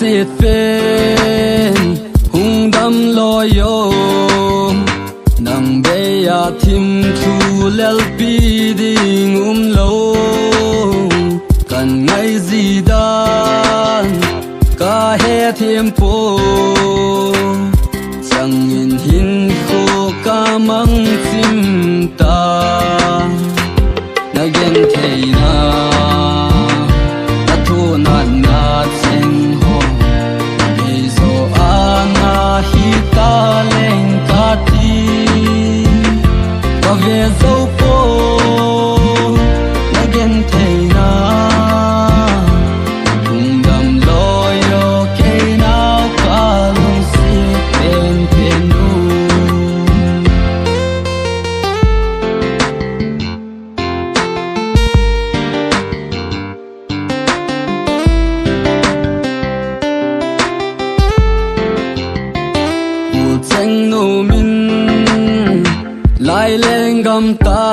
siết phên hung đâm loyo nang beya thim thu lel pi ding lo kan ngai gì dan ka he thêm po chẳng in hin khô ca mang chim ta na gen thei na thu na na cheng ho ei zo ana hi ta leng ka ti ka ve zo po na gen thei na tung dam loyo ke nao ka lung si pen pen nu cheng no min lai leng gam ta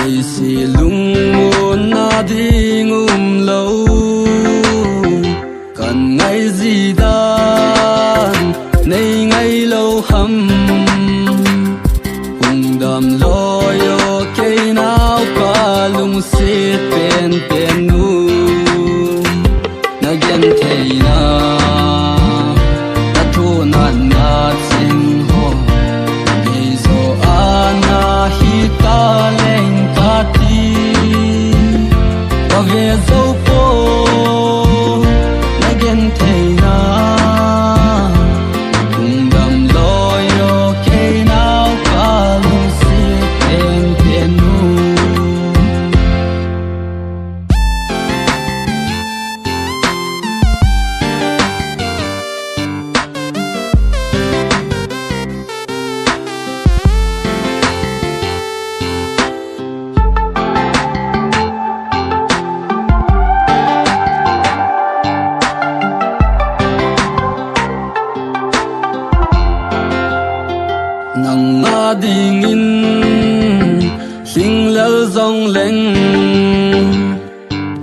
ei si lung mun na ding lo kan ngai gì dan nei ngai lo ham hung dam loyo ke nao ka lung si pen pen nu na gen thei na na na cheng ho ei zo ana hi ta leng ka ti ka ve zo po na gen thei na tung dam loyo ke nao ka lung si pen pen nu nang a ding in hling lal zong leng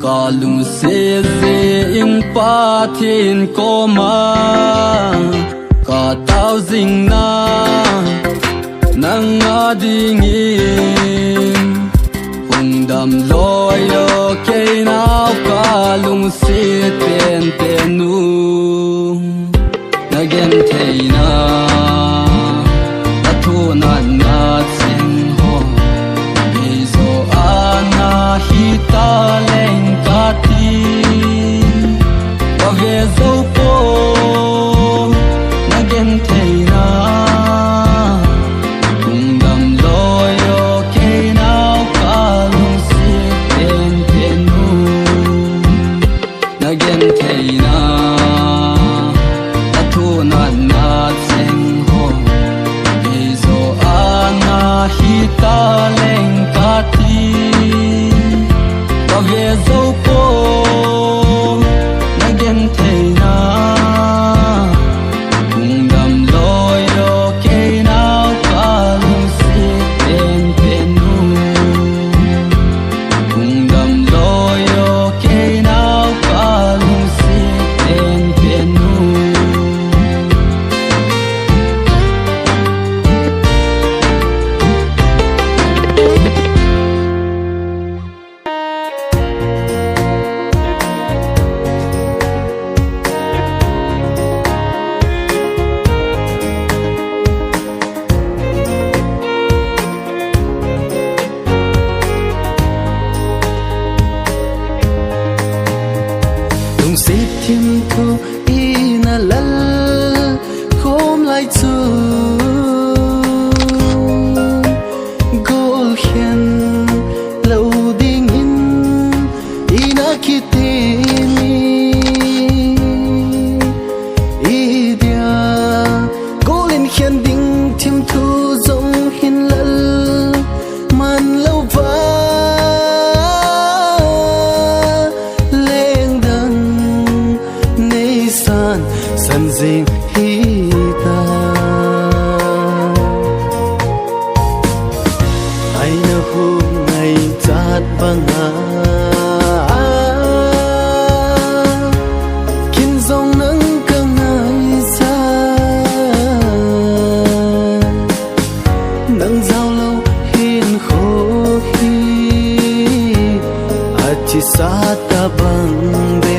ka lung se ze in pa thin ko ma ka tao jing na nang a ding in hung dam loyo ke nao ka lung se pen pen nu na gen thei na na na cheng ho ei zo ana hi ta leng ka ti ka ve zo po na gen thei na tung dam loyo ke nao ka lung si pen pen nu na gen thei na thu na na cheng sa tabang be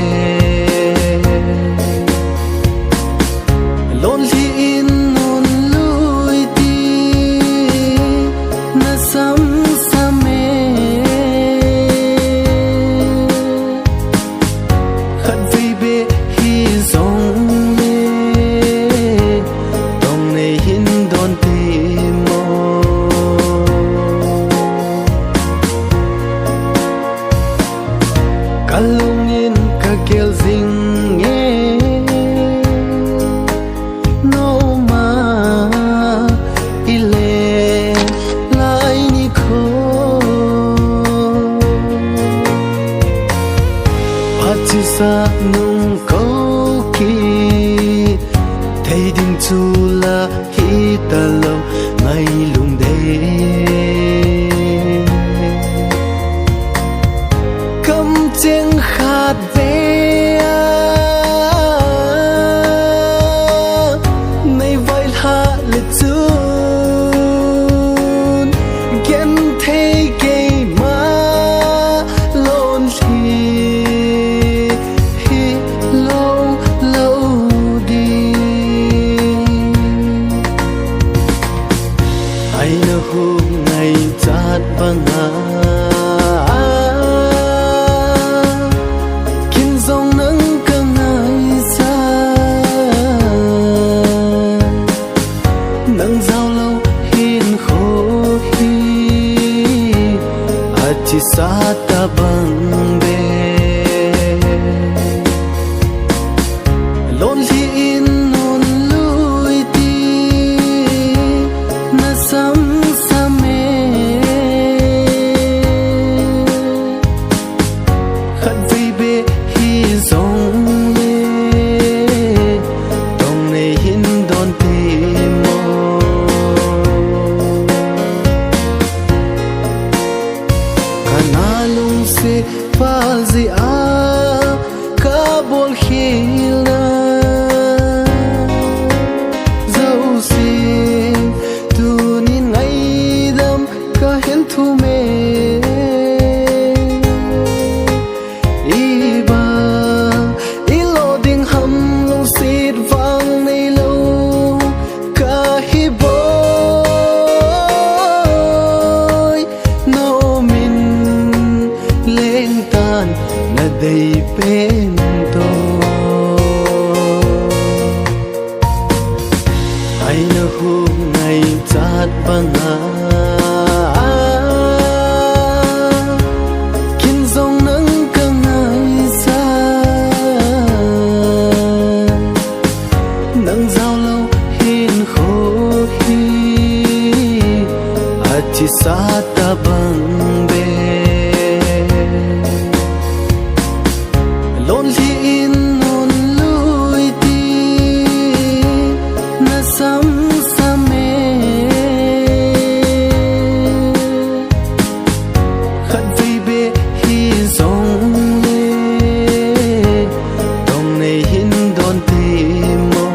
lon li in nun lui ti na sam same khat vi be hi zong le dong nei hin don ti mo kalungin kagel zing nge no ma ile lai ni kho pati sa nung ko ki thei ding chu la hi ta lo mai lung de cầm tiếng khát về nay vai hạ lệ chun gen thấy cái mà lon hi lâu lâu đi ai nỡ hôm ngày chát băng à chỉ sa ta băng be lon li in nun lui ti na sam same khat vi be hi zong le dong nei hin don ti mo kanalung se fazi a kabol khila zau si tunin ngai dam ka hen thu me iba ilo ding ham lu sit vang nei lo ka hi boy no min lên tan là đầy bên tôi ai nỡ hôm ngày chát băng à kinh dòng nắng căng ngày xa nắng giao lâu hin khô hi chỉ sa ta băng be lon li in nun lui ti na sam same khat vi be hi zong le dong nei hin don ti mo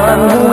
Hãy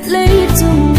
subscribe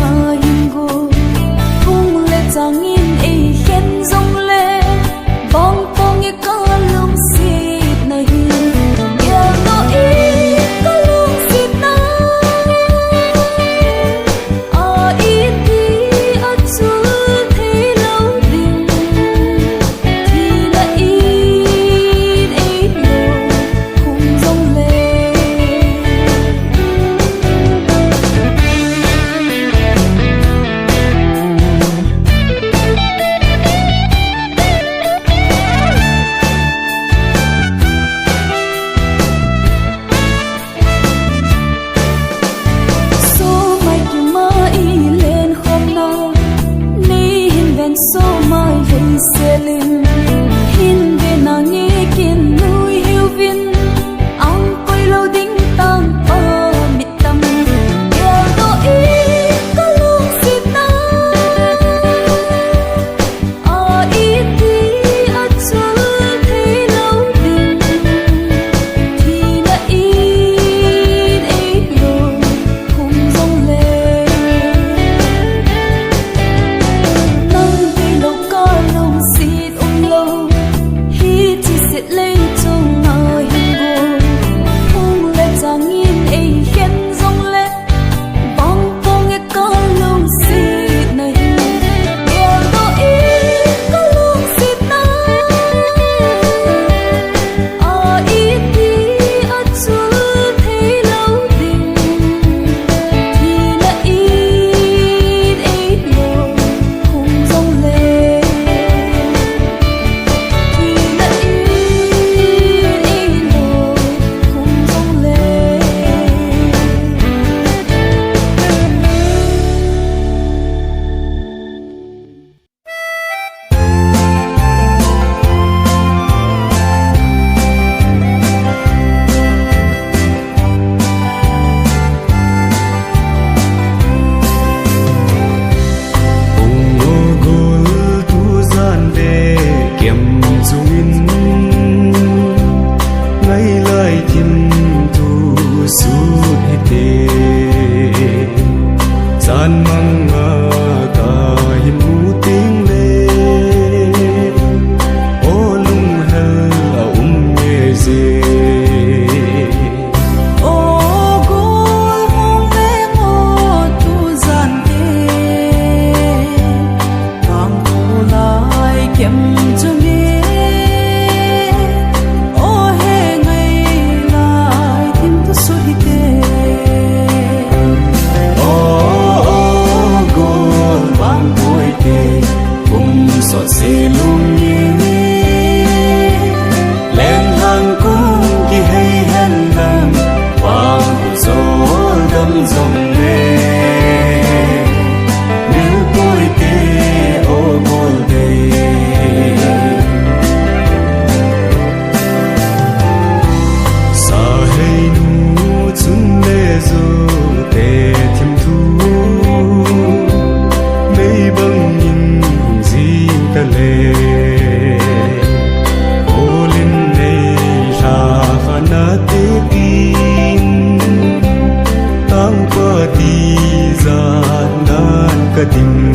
sọt xê lung nhé lên hàng cung kỳ hay hen đằng quang gió đâm dòng lệ nếu tôi tê ô bồ đề sa hay nu chun lê dù tê thiêm thu mây băng nhìn hùng di ta lê ô linh này ra khana tê tin tăng qua ti ra nan ka tim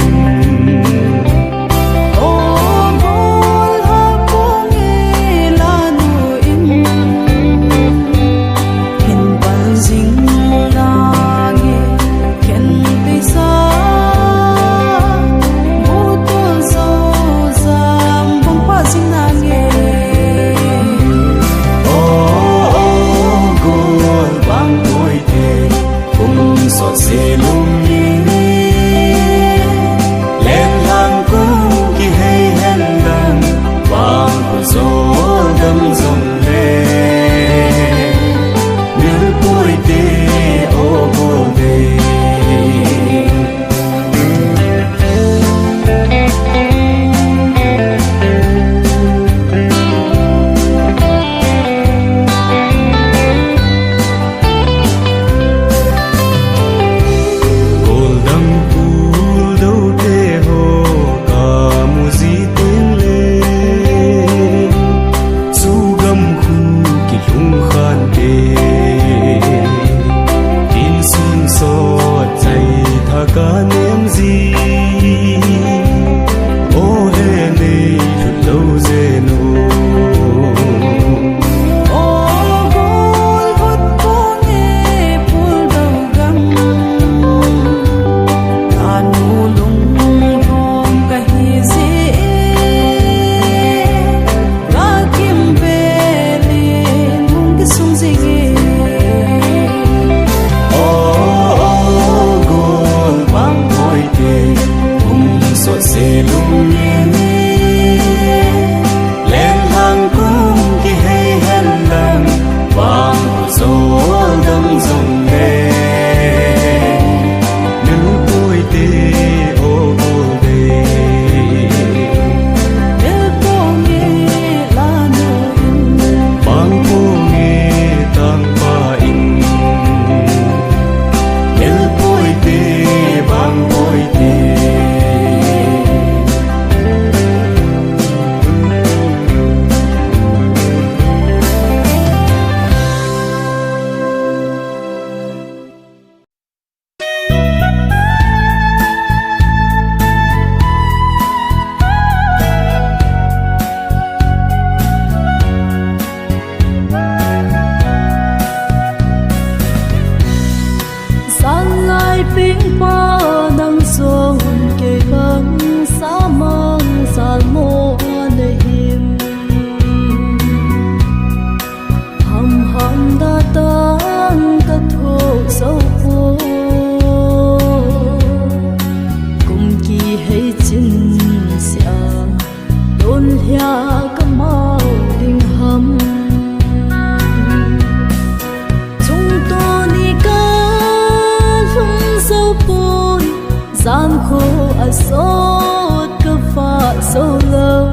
gian khổ à sốt cơ phạ sâu lâu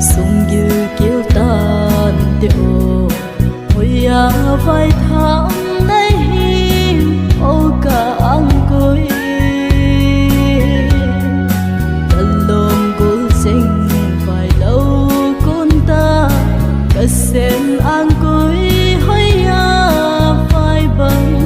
sông như kêu tan tiêu hồi à vai tháng nay hiểm ô cả ăn cối tận lom cố sinh vài lâu con ta cả sen ăn cối hơi à vai bằng.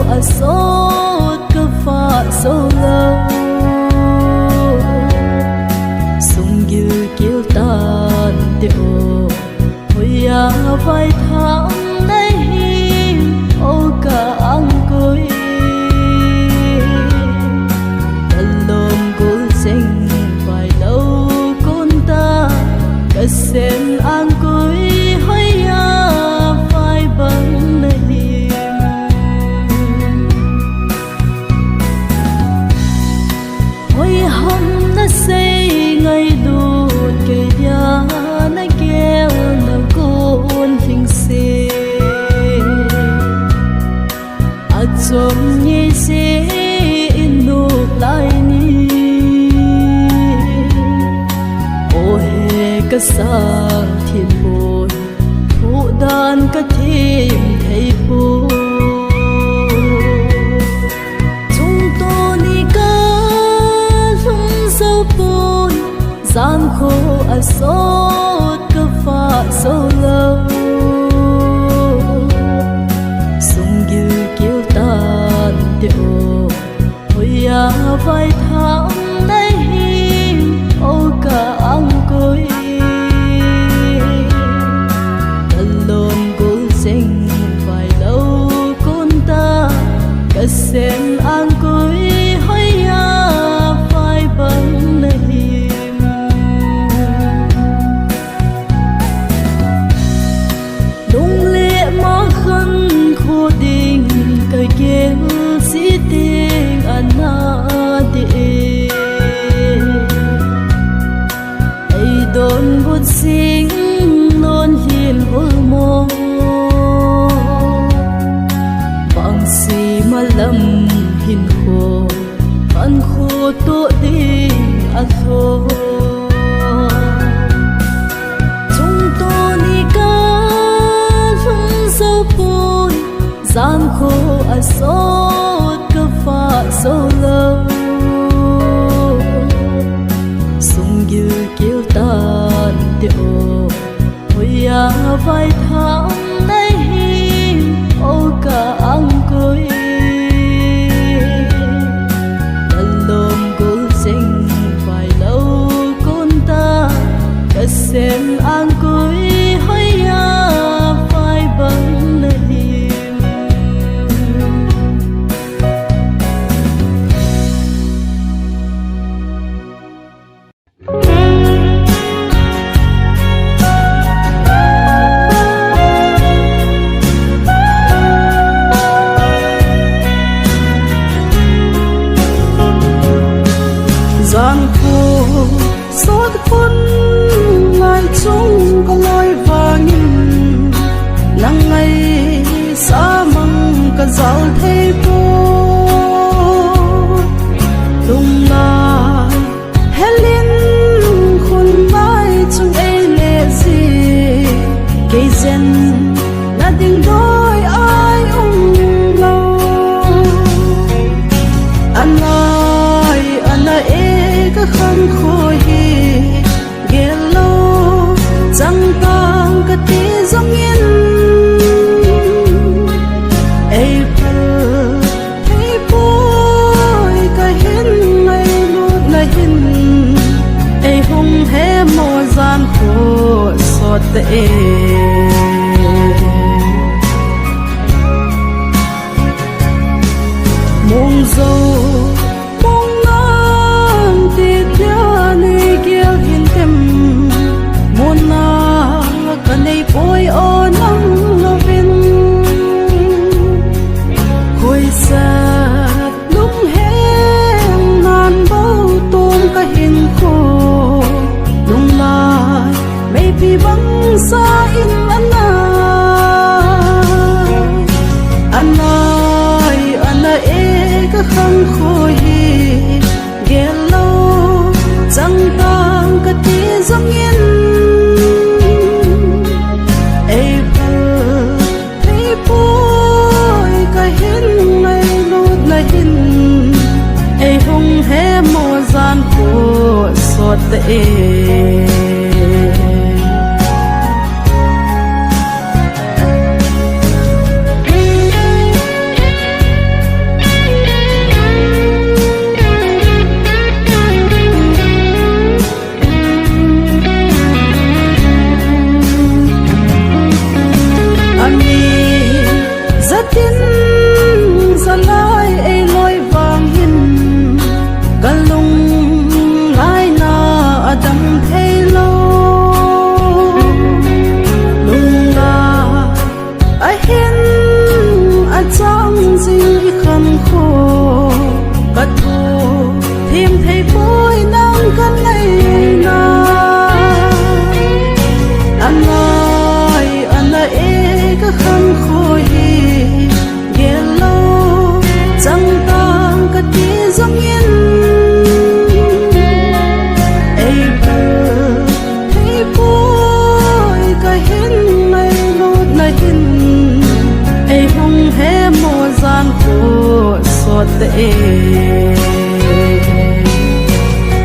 a sốt cơ pha sâu lâu sung như kiêu tan tiêu hồi à vai tháng nay hiên ô cả ăn cối tận lom cố sinh vài lâu con ta cả sen ăn cối hơi à vai bằng này hồi hâm đã xây ngày đốt cây nhà nay kêu nào con hình xe à chôm nhẹ xe in nụ lại ni ô he cả sang thiên bồn phụ đàn cả thêm thầy bồn gian khổ à sốt cơ pha sâu lâu sung như kiêu tan tiêu hồi à vai tháng nay hiên ô cả ăn cối tận lom cố sinh vài lâu con ta cả sen ăn cối hơi à vai bằng này cây kêu sĩ tình anh đi ai đón bút sinh non hiền hôi mô bằng si mà lâm hiền khô ăn khô tổ tình ăn thô chúng tôi đi ca không sâu bôi gian khổ à sốt cơ pha sâu lâu sung như kiêu tan tiêu hồi à vai tháng nay hiên ô cả ăn cối tận lom cố sinh vài lâu con ta cả sen ăn cối hơi à vai bằng này gian khổ xót khuôn ngài chung có lối vàng nắng ngày xa măng cả dạo thấy cô lung lại hết liên khuôn vai chung ấy lệ gì cây gen là tình đôi ai lâu anh ơi khăn khôi ghé lâu chẳng tăng cái tí giống nhiên ấy phơ thấy bôi cái hiên ngày luôn ngày hiên ấy hung hé mùa gian khổ xót tệ muôn dâu này bôi ô nắng lo vin khôi xa lúc hẹn ngàn bao tôm cả hình khô lung lại baby băng xa in anh ơi cái khăn khôi ghé lâu chẳng tăng cái tí giống nhiên ấy hung hé mùa gian khổ xót tệ khăn khôi ghé lâu chẳng tang cả tí giống yên ai bờ thấy bôi cái hin này lút này hin ai hung hé mùa gian khổ xót tệ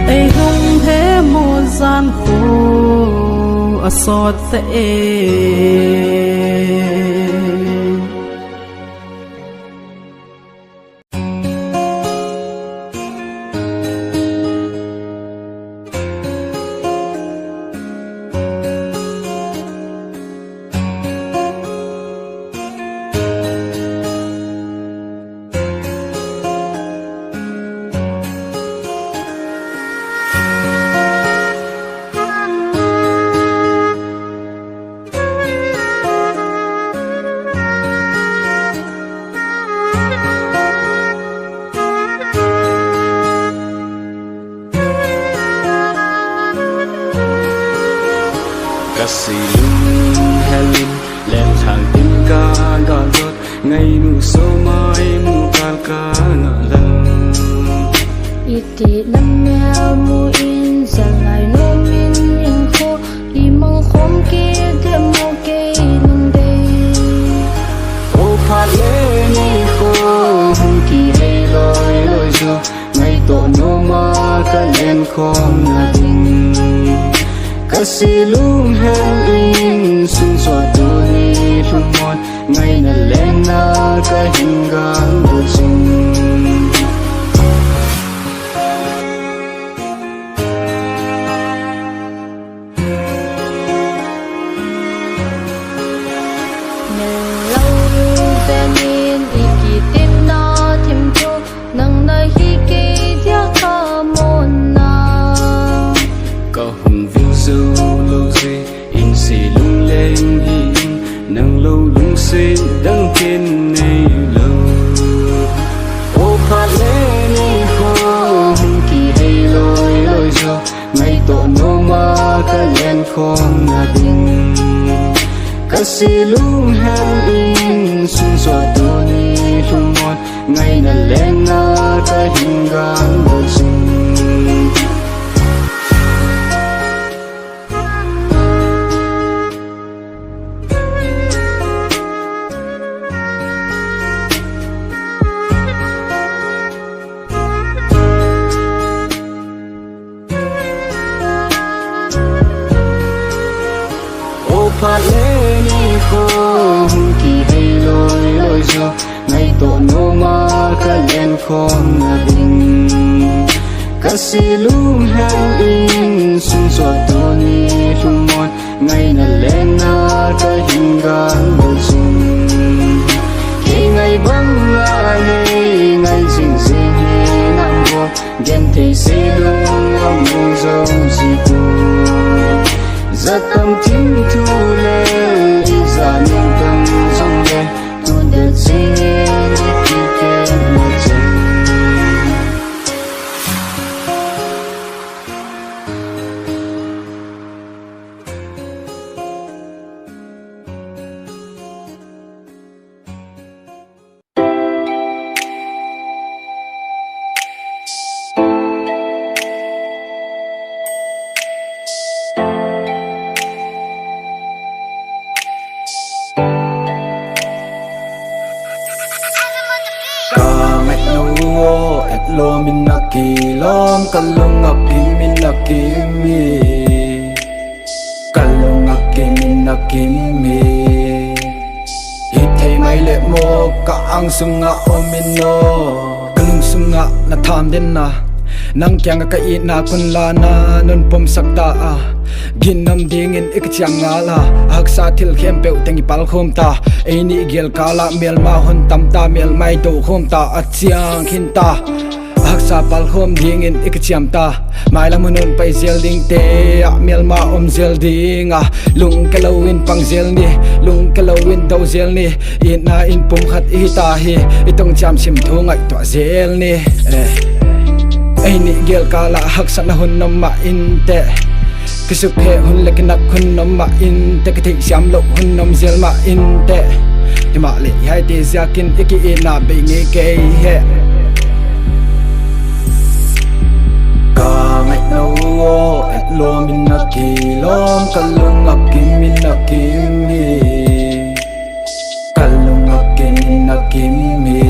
ai hung hé mùa gian khổ xót tệ Kasi lung helin len thang tin ka ga dot ngày nu so mai mu kal ka na lan iti nam mèo mu in giờ lại nô min in khô đi mong khom kia để mua cây nung đây o pha le ni ko hung ki hay loi loi jo ngày to no ma ka len khom na ding kasi lung helin sun so tu ni lung mon ngày na len na ka hingang do sing đăng thiên này lâu ô phát lệ ni khô hung kỳ hay lôi lôi jo ngày tổ nô ma ka len khom na ding kasi lung hel in sun so tu ni lung mon ngày na len na ka hingang do sing phát lệ ni khô hung kỳ hay lôi lôi jo ngày tổ nô ma ka len khom na ding kasi lung hel in sun so tu ni lung mon ngày na len na ka hingang do sing khi ngày băng la hey ngày sing sing he nam bo gen te se lung am mu zo si tu rất tâm chính thu lệ ra những tâm trong đêm tu được sinh yên khi kêu một chân lo minaki lom kalungaki minaki kalungaki minaki mi hithei mai le mo ka ang sunga omino kalung sunga na tham den na nang kyang ka I na kun la na nun pom sakta a ginam ding in ik changala aksa thil khem pe utengi pal khom ta eini gel kala mel ma hon tam ta mel mai do khom ta achiang hin ta aksa pal khom ding in ik chiam ta mai la munun pai zel ding te mel ma zel ding a lung kalowin pang zel ni lung kalowin do zel ni in na in pum khat I ta hi itong cham sim thu ngai to zel ni eini gel kala haksa na hun nam ma in te cái sự hệ hun lệ cái nắp hun nôm mà in te cái thị xiêm lộ hun nôm zel mà in te thì mà lệ hai te zia kin iki ina bị nghe cái hệ cả ngày nấu et lo min na ki lom kalung akim min na kim mi kalung akim min na kim mi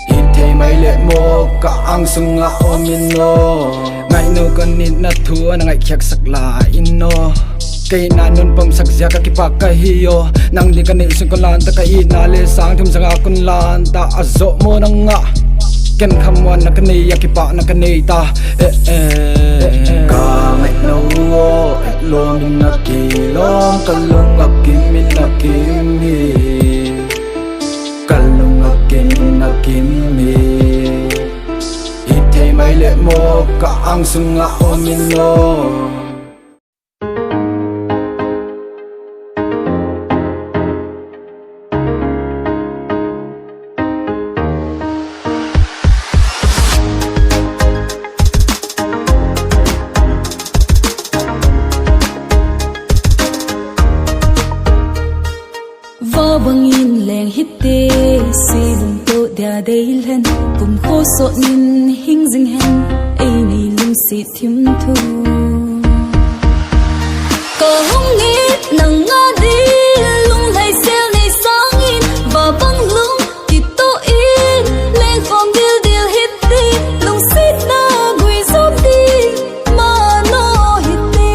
hit mai lệ mo cả ang sung nga omino ngày nô con nít na thua na ngày khyak sak la ino cây na nun pom sak zia ka kipa ka hiyo nang di ka ni sung kon lan ta ka ina le sang thum sanga kon lan ta azo mo na nga ken khamwan na kani ya kipa na kani ta ka ngày nô lo min na ki lom kalung akim min na kim mi kalung akim min na kim mi ite mai le mo ka ang sunga omino bangin leng hitte si bum to dia dei len kum kho so nin hing jing hen ei nei lung si thim thu ko hong ni nang nga di lung lai sel nei sang in ba bang lung ki to in leng khom dil dil hitte lung sit na gui zo di ma no hitte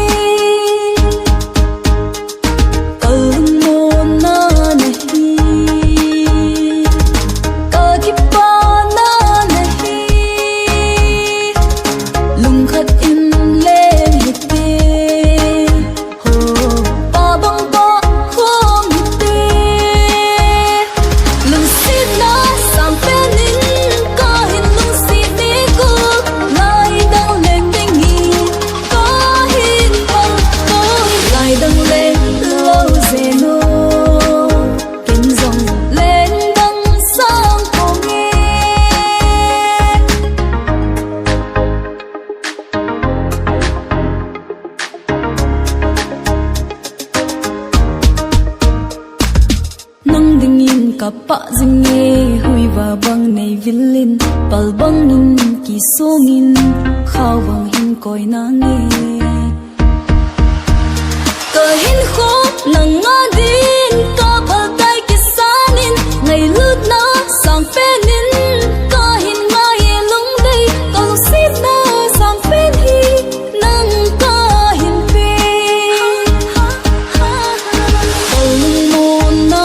kalung mo na pa zinge hui va bang nei vilin pal bang nin ki songin khaw bang hin koi na nge ka hin kho nang nga din ka phal tai ki sanin ngai lut na sang penin ka hin nga ye lung dei ka lu sip na sang pen hi nang ka hin pe kalung mo na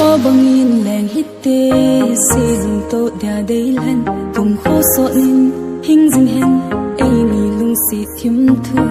cho bangin leng hitte se lung to dia dei lan kum kho so nin hing jing hen ei mi lung si thim thu